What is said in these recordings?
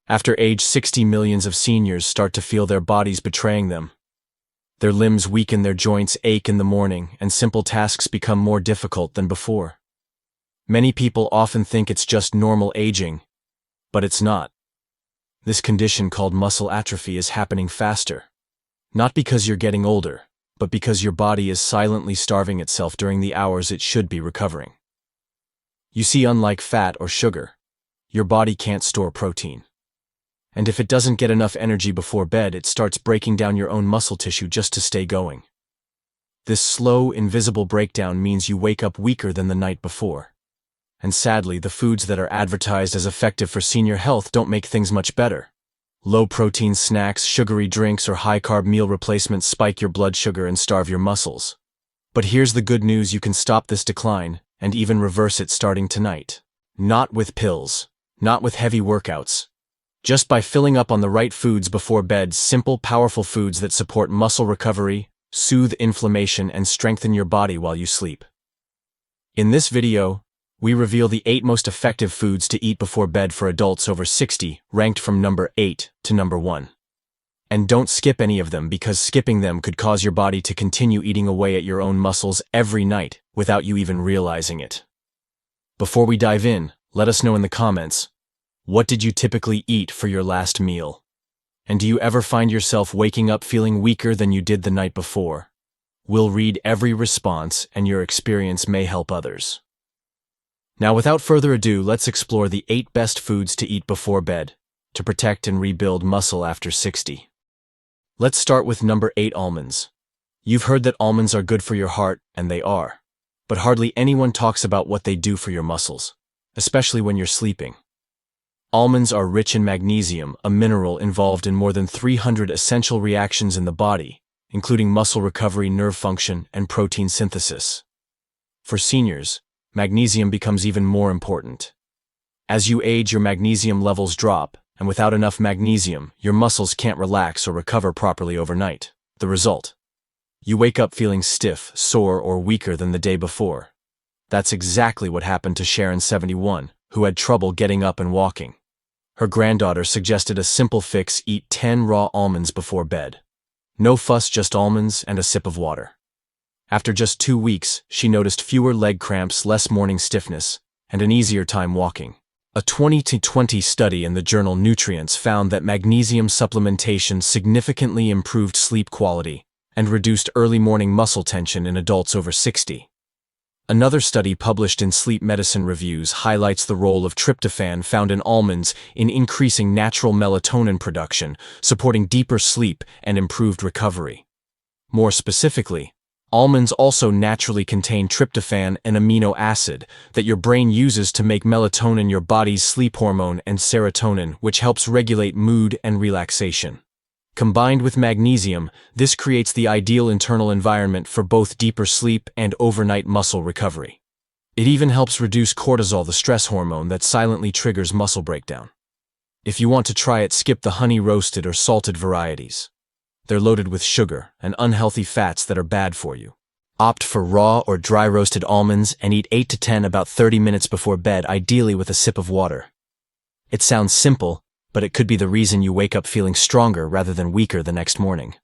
After age 60, millions of seniors start to feel their bodies betraying them. Their limbs weaken, their joints ache in the morning, and simple tasks become more difficult than before. Many people often think it's just normal aging, but it's not. This condition called muscle atrophy is happening faster. Not because you're getting older, but because your body is silently starving itself during the hours it should be recovering. You see, unlike fat or sugar, your body can't store protein. And if it doesn't get enough energy before bed, it starts breaking down your own muscle tissue just to stay going. This slow, invisible breakdown means you wake up weaker than the night before. And sadly, the foods that are advertised as effective for senior health don't make things much better. Low-protein snacks, sugary drinks, or high-carb meal replacements spike your blood sugar and starve your muscles. But here's the good news: you can stop this decline, and even reverse it starting tonight. Not with pills, not with heavy workouts. Just by filling up on the right foods before bed, simple, powerful foods that support muscle recovery, soothe inflammation, and strengthen your body while you sleep. In this video, we reveal the 8 most effective foods to eat before bed for adults over 60, ranked from number 8 to number 1. And don't skip any of them, because skipping them could cause your body to continue eating away at your own muscles every night without you even realizing it. Before we dive in, let us know in the comments, what did you typically eat for your last meal? And do you ever find yourself waking up feeling weaker than you did the night before? We'll read every response, and your experience may help others. Now, without further ado, let's explore the 8 best foods to eat before bed to protect and rebuild muscle after 60. Let's start with number 8, almonds. You've heard that almonds are good for your heart, and they are. But hardly anyone talks about what they do for your muscles, especially when you're sleeping. Almonds are rich in magnesium, a mineral involved in more than 300 essential reactions in the body, including muscle recovery, nerve function, and protein synthesis. For seniors, magnesium becomes even more important. As you age, your magnesium levels drop, and without enough magnesium, your muscles can't relax or recover properly overnight. The result? You wake up feeling stiff, sore, or weaker than the day before. That's exactly what happened to Sharon, 71, who had trouble getting up and walking. Her granddaughter suggested a simple fix: eat 10 raw almonds before bed. No fuss, just almonds and a sip of water. After just 2 weeks, she noticed fewer leg cramps, less morning stiffness, and an easier time walking. A 2020 study in the journal Nutrients found that magnesium supplementation significantly improved sleep quality and reduced early morning muscle tension in adults over 60. Another study published in Sleep Medicine Reviews highlights the role of tryptophan found in almonds in increasing natural melatonin production, supporting deeper sleep and improved recovery. More specifically, almonds also naturally contain tryptophan, an amino acid that your brain uses to make melatonin, your body's sleep hormone, and serotonin, which helps regulate mood and relaxation. Combined with magnesium, this creates the ideal internal environment for both deeper sleep and overnight muscle recovery. It even helps reduce cortisol, the stress hormone that silently triggers muscle breakdown. If you want to try it, skip the honey-roasted or salted varieties. They're loaded with sugar and unhealthy fats that are bad for you. Opt for raw or dry roasted almonds and eat 8 to 10 about 30 minutes before bed, ideally with a sip of water. It sounds simple, but it could be the reason you wake up feeling stronger rather than weaker the next morning.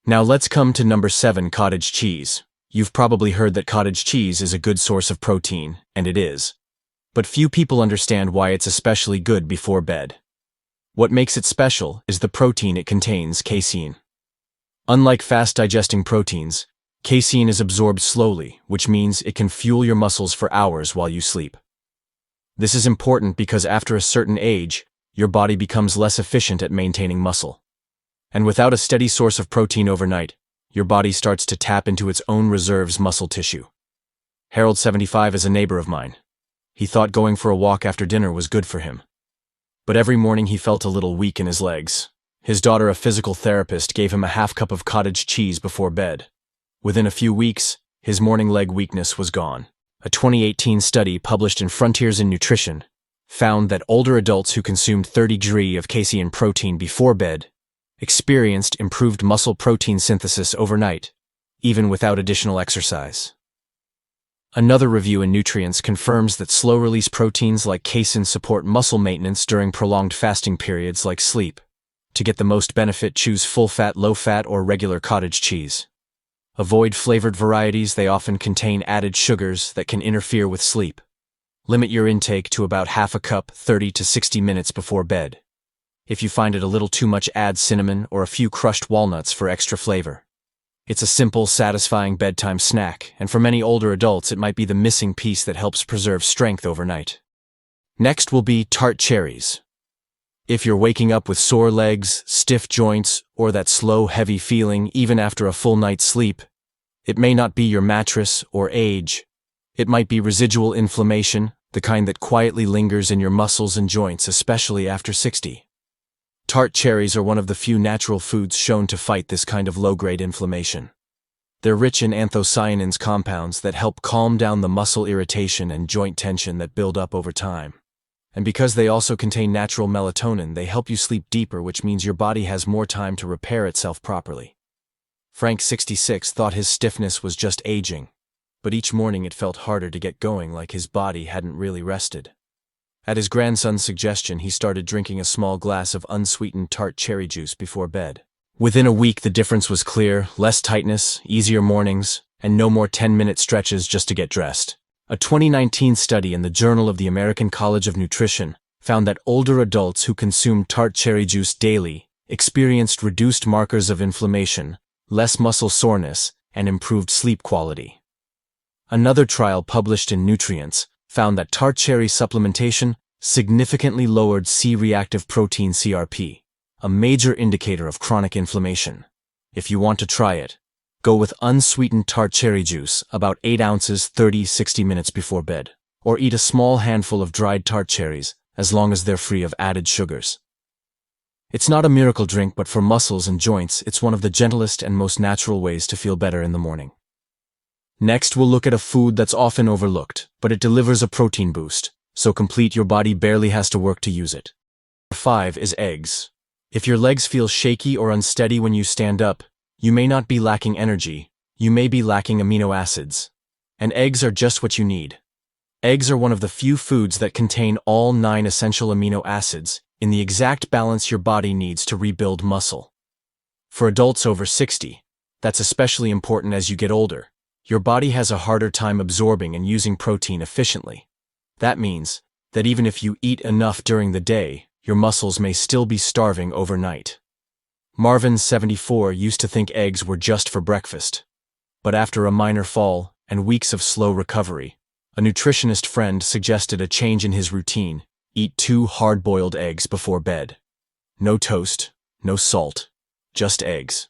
Now let's come to number 7, cottage cheese. You've probably heard that cottage cheese is a good source of protein, and it is. But few people understand why it's especially good before bed. What makes it special is the protein it contains, casein. Unlike fast-digesting proteins, casein is absorbed slowly, which means it can fuel your muscles for hours while you sleep. This is important because after a certain age, your body becomes less efficient at maintaining muscle. And without a steady source of protein overnight, your body starts to tap into its own reserves muscle tissue. Harold, 75, is a neighbor of mine. He thought going for a walk after dinner was good for him. But every morning he felt a little weak in his legs. His daughter, a physical therapist, gave him a half cup of cottage cheese before bed. Within a few weeks, his morning leg weakness was gone. A 2018 study published in Frontiers in Nutrition found that older adults who consumed 30 grams of casein protein before bed experienced improved muscle protein synthesis overnight, even without additional exercise. Another review in Nutrients confirms that slow-release proteins like casein support muscle maintenance during prolonged fasting periods like sleep. To get the most benefit, choose full-fat, low-fat, or regular cottage cheese. Avoid flavored varieties; they often contain added sugars that can interfere with sleep. Limit your intake to about half a cup 30 to 60 minutes before bed. If you find it a little too much, add cinnamon or a few crushed walnuts for extra flavor. It's a simple, satisfying bedtime snack, and for many older adults it might be the missing piece that helps preserve strength overnight. Next will be Tart Cherries. If you're waking up with sore legs, stiff joints, or that slow, heavy feeling even after a full night's sleep, it may not be your mattress or age. It might be residual inflammation, the kind that quietly lingers in your muscles and joints, especially after 60. Tart cherries are one of the few natural foods shown to fight this kind of low-grade inflammation. They're rich in anthocyanins, compounds that help calm down the muscle irritation and joint tension that build up over time. And because they also contain natural melatonin, they help you sleep deeper, which means your body has more time to repair itself properly. Frank, 66, thought his stiffness was just aging, but each morning it felt harder to get going, like his body hadn't really rested. At his grandson's suggestion, he started drinking a small glass of unsweetened tart cherry juice before bed. Within a week, the difference was clear: less tightness, easier mornings, and no more 10-minute stretches just to get dressed. A 2019 study in the Journal of the American College of Nutrition found that older adults who consumed tart cherry juice daily experienced reduced markers of inflammation, less muscle soreness, and improved sleep quality. Another trial published in Nutrients found that tart cherry supplementation significantly lowered C-reactive protein CRP, a major indicator of chronic inflammation. If you want to try it, go with unsweetened tart cherry juice, about 8 ounces 30-60 minutes before bed, or eat a small handful of dried tart cherries, as long as they're free of added sugars. It's not a miracle drink, but for muscles and joints, it's one of the gentlest and most natural ways to feel better in the morning. Next, we'll look at a food that's often overlooked, but it delivers a protein boost, so complete your body barely has to work to use it. 5 is eggs. If your legs feel shaky or unsteady when you stand up, you may not be lacking energy, you may be lacking amino acids. And eggs are just what you need. Eggs are one of the few foods that contain all 9 essential amino acids in the exact balance your body needs to rebuild muscle. For adults over 60, that's especially important. As you get older, your body has a harder time absorbing and using protein efficiently. That means that even if you eat enough during the day, your muscles may still be starving overnight. Marvin, 74, used to think eggs were just for breakfast. But after a minor fall and weeks of slow recovery, a nutritionist friend suggested a change in his routine: eat 2 hard-boiled eggs before bed. No toast, no salt, just eggs.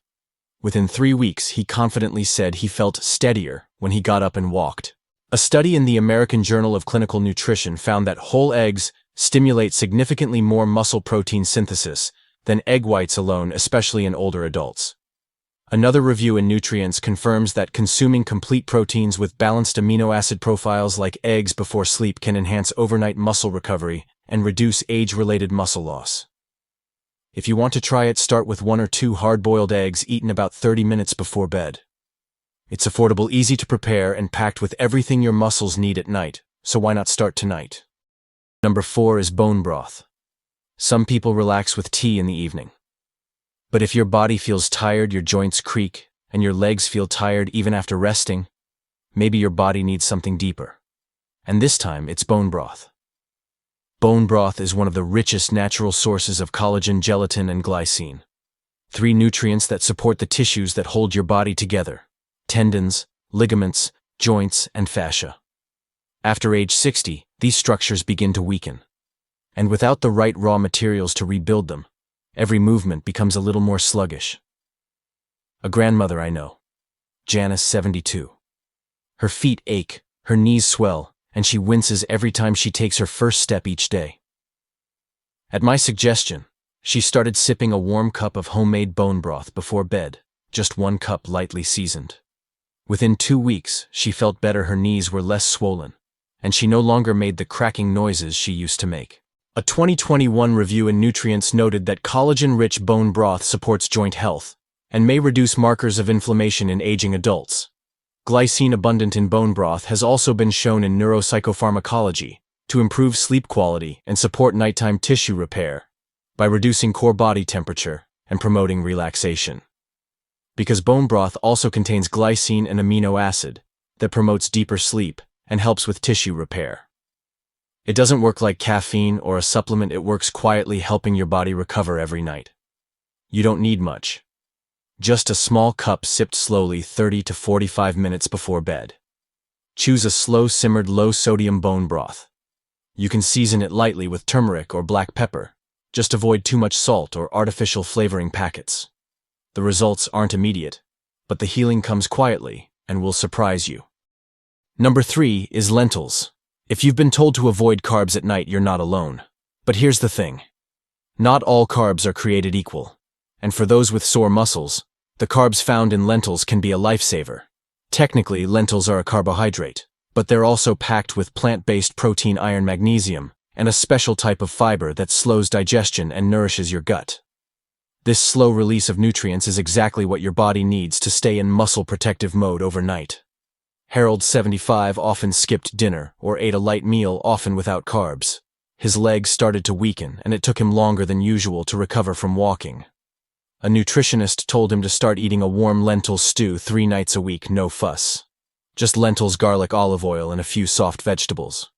Within 3 weeks, he confidently said he felt steadier when he got up and walked. A study in the American Journal of Clinical Nutrition found that whole eggs stimulate significantly more muscle protein synthesis than egg whites alone, especially in older adults. Another review in Nutrients confirms that consuming complete proteins with balanced amino acid profiles like eggs before sleep can enhance overnight muscle recovery and reduce age-related muscle loss. If you want to try it, start with 1 or 2 hard-boiled eggs eaten about 30 minutes before bed. It's affordable, easy to prepare, and packed with everything your muscles need at night, so why not start tonight? Number 4 is bone broth. Some people relax with tea in the evening. But if your body feels tired, your joints creak, and your legs feel tired even after resting, maybe your body needs something deeper. And this time, it's bone broth. Bone broth is one of the richest natural sources of collagen, gelatin, and glycine, 3 nutrients that support the tissues that hold your body together: tendons, ligaments, joints, and fascia. After age 60, these structures begin to weaken. And without the right raw materials to rebuild them, every movement becomes a little more sluggish. A grandmother I know, Janice, 72. Her feet ache, her knees swell, and she winces every time she takes her first step each day. At my suggestion, she started sipping a warm cup of homemade bone broth before bed, just 1 cup lightly seasoned. Within 2 weeks, she felt better, her knees were less swollen, and she no longer made the cracking noises she used to make. A 2021 review in Nutrients noted that collagen-rich bone broth supports joint health and may reduce markers of inflammation in aging adults. Glycine abundant in bone broth has also been shown in neuropsychopharmacology to improve sleep quality and support nighttime tissue repair by reducing core body temperature and promoting relaxation. Because bone broth also contains glycine and amino acid that promotes deeper sleep and helps with tissue repair. It doesn't work like caffeine or a supplement, it works quietly, helping your body recover every night. You don't need much. Just a small cup sipped slowly 30 to 45 minutes before bed. Choose a slow-simmered, low-sodium bone broth. You can season it lightly with turmeric or black pepper. Just avoid too much salt or artificial flavoring packets. The results aren't immediate, but the healing comes quietly and will surprise you. Number 3 is lentils. If you've been told to avoid carbs at night, you're not alone. But here's the thing. Not all carbs are created equal. And for those with sore muscles, the carbs found in lentils can be a lifesaver. Technically, lentils are a carbohydrate, but they're also packed with plant-based protein, iron, magnesium, and a special type of fiber that slows digestion and nourishes your gut. This slow release of nutrients is exactly what your body needs to stay in muscle protective mode overnight. Harold, 75, often skipped dinner or ate a light meal, often without carbs. His legs started to weaken, and it took him longer than usual to recover from walking. A nutritionist told him to start eating a warm lentil stew 3 nights a week, no fuss. Just lentils, garlic, olive oil, and a few soft vegetables.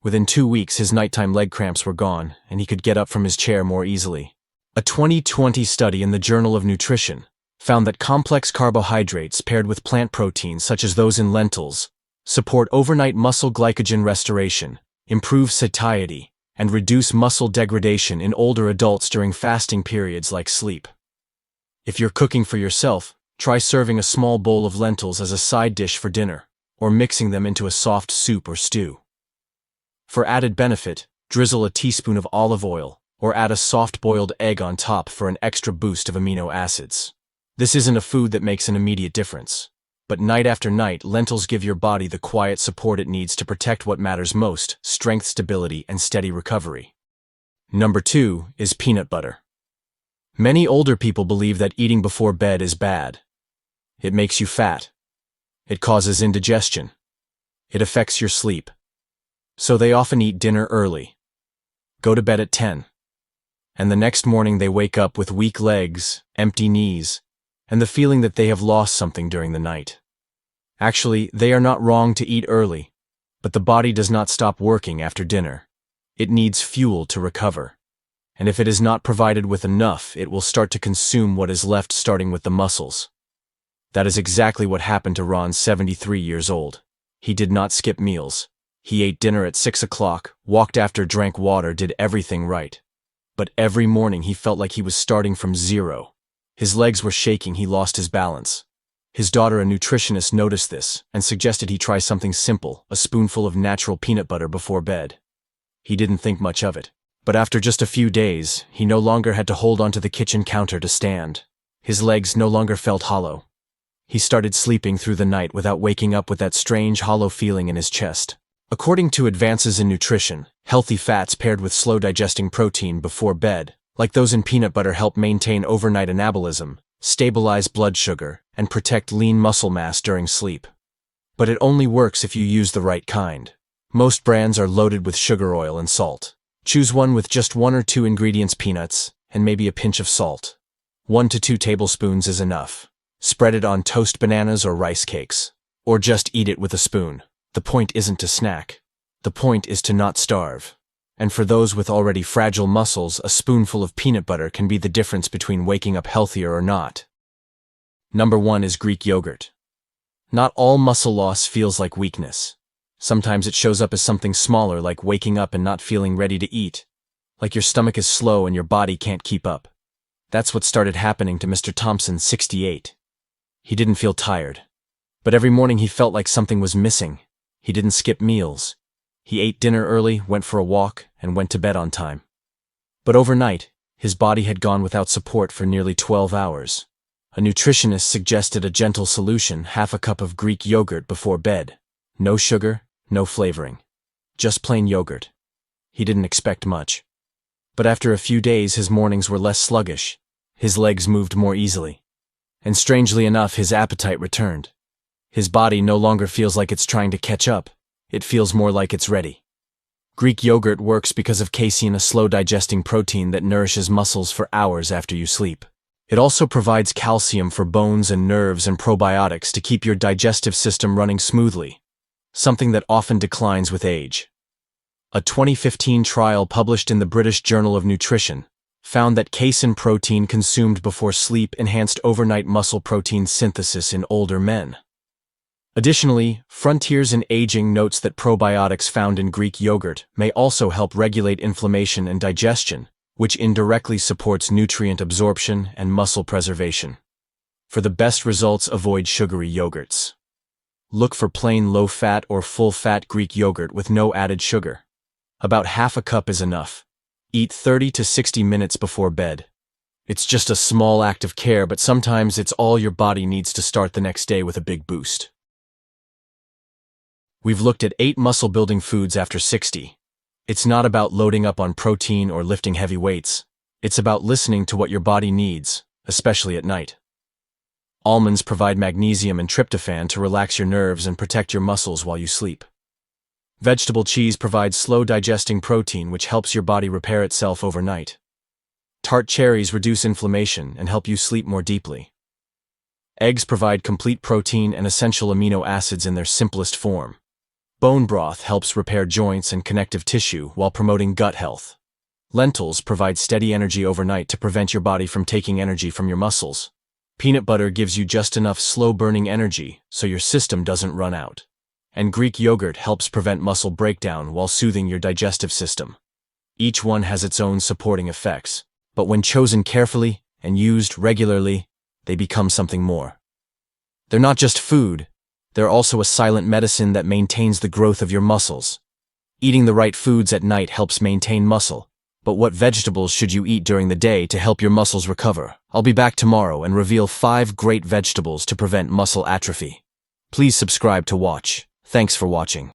Within 2 weeks, his nighttime leg cramps were gone, and he could get up from his chair more easily. A 2020 study in the Journal of Nutrition found that complex carbohydrates paired with plant proteins such as those in lentils support overnight muscle glycogen restoration, improve satiety, and reduce muscle degradation in older adults during fasting periods like sleep. If you're cooking for yourself, try serving a small bowl of lentils as a side dish for dinner, or mixing them into a soft soup or stew. For added benefit, drizzle a teaspoon of olive oil, or add a soft-boiled egg on top for an extra boost of amino acids. This isn't a food that makes an immediate difference, but night after night, lentils give your body the quiet support it needs to protect what matters most: strength, stability, and steady recovery. Number 2 is peanut butter. Many older people believe that eating before bed is bad. It makes you fat. It causes indigestion. It affects your sleep. So they often eat dinner early, go to bed at 10, and the next morning they wake up with weak legs, empty knees, and the feeling that they have lost something during the night. Actually, they are not wrong to eat early, but the body does not stop working after dinner. It needs fuel to recover. And if it is not provided with enough, it will start to consume what is left, starting with the muscles. That is exactly what happened to Ron, 73 years old. He did not skip meals. He ate dinner at 6 o'clock, walked after, drank water, did everything right. But every morning he felt like he was starting from zero. His legs were shaking, he lost his balance. His daughter, a nutritionist, noticed this and suggested he try something simple, a spoonful of natural peanut butter before bed. He didn't think much of it. But after just a few days, he no longer had to hold onto the kitchen counter to stand. His legs no longer felt hollow. He started sleeping through the night without waking up with that strange hollow feeling in his chest. According to advances in nutrition, healthy fats paired with slow-digesting protein before bed, like those in peanut butter, help maintain overnight anabolism, stabilize blood sugar, and protect lean muscle mass during sleep. But it only works if you use the right kind. Most brands are loaded with sugar, oil, and salt. Choose one with just 1 or 2 ingredients: peanuts, and maybe a pinch of salt. 1 to 2 tablespoons is enough. Spread it on toast, bananas, or rice cakes. Or just eat it with a spoon. The point isn't to snack. The point is to not starve. And for those with already fragile muscles, a spoonful of peanut butter can be the difference between waking up healthier or not. Number 1 is Greek yogurt. Not all muscle loss feels like weakness. Sometimes it shows up as something smaller, like waking up and not feeling ready to eat. Like your stomach is slow and your body can't keep up. That's what started happening to Mr. Thompson, 68. He didn't feel tired. But every morning he felt like something was missing. He didn't skip meals. He ate dinner early, went for a walk, and went to bed on time. But overnight, his body had gone without support for nearly 12 hours. A nutritionist suggested a gentle solution: half a cup of Greek yogurt before bed. No sugar, no flavoring. Just plain yogurt. He didn't expect much. But after a few days, his mornings were less sluggish. His legs moved more easily. And strangely enough, his appetite returned. His body no longer feels like it's trying to catch up. It feels more like it's ready. Greek yogurt works because of casein, a slow-digesting protein that nourishes muscles for hours after you sleep. It also provides calcium for bones and nerves and probiotics to keep your digestive system running smoothly, something that often declines with age. A 2015 trial published in the British Journal of Nutrition found that casein protein consumed before sleep enhanced overnight muscle protein synthesis in older men. Additionally, Frontiers in Aging notes that probiotics found in Greek yogurt may also help regulate inflammation and digestion, which indirectly supports nutrient absorption and muscle preservation. For the best results, avoid sugary yogurts. Look for plain low-fat or full-fat Greek yogurt with no added sugar. About half a cup is enough. Eat 30 to 60 minutes before bed. It's just a small act of care, but sometimes it's all your body needs to start the next day with a big boost. We've looked at 8 muscle-building foods after 60. It's not about loading up on protein or lifting heavy weights. It's about listening to what your body needs, especially at night. Almonds provide magnesium and tryptophan to relax your nerves and protect your muscles while you sleep. Vegetable cheese provides slow-digesting protein which helps your body repair itself overnight. Tart cherries reduce inflammation and help you sleep more deeply. Eggs provide complete protein and essential amino acids in their simplest form. Bone broth helps repair joints and connective tissue while promoting gut health. Lentils provide steady energy overnight to prevent your body from taking energy from your muscles. Peanut butter gives you just enough slow-burning energy so your system doesn't run out. And Greek yogurt helps prevent muscle breakdown while soothing your digestive system. Each one has its own supporting effects, but when chosen carefully and used regularly, they become something more. They're not just food. They're also a silent medicine that maintains the growth of your muscles. Eating the right foods at night helps maintain muscle, but what vegetables should you eat during the day to help your muscles recover? I'll be back tomorrow and reveal 5 great vegetables to prevent muscle atrophy. Please subscribe to watch. Thanks for watching.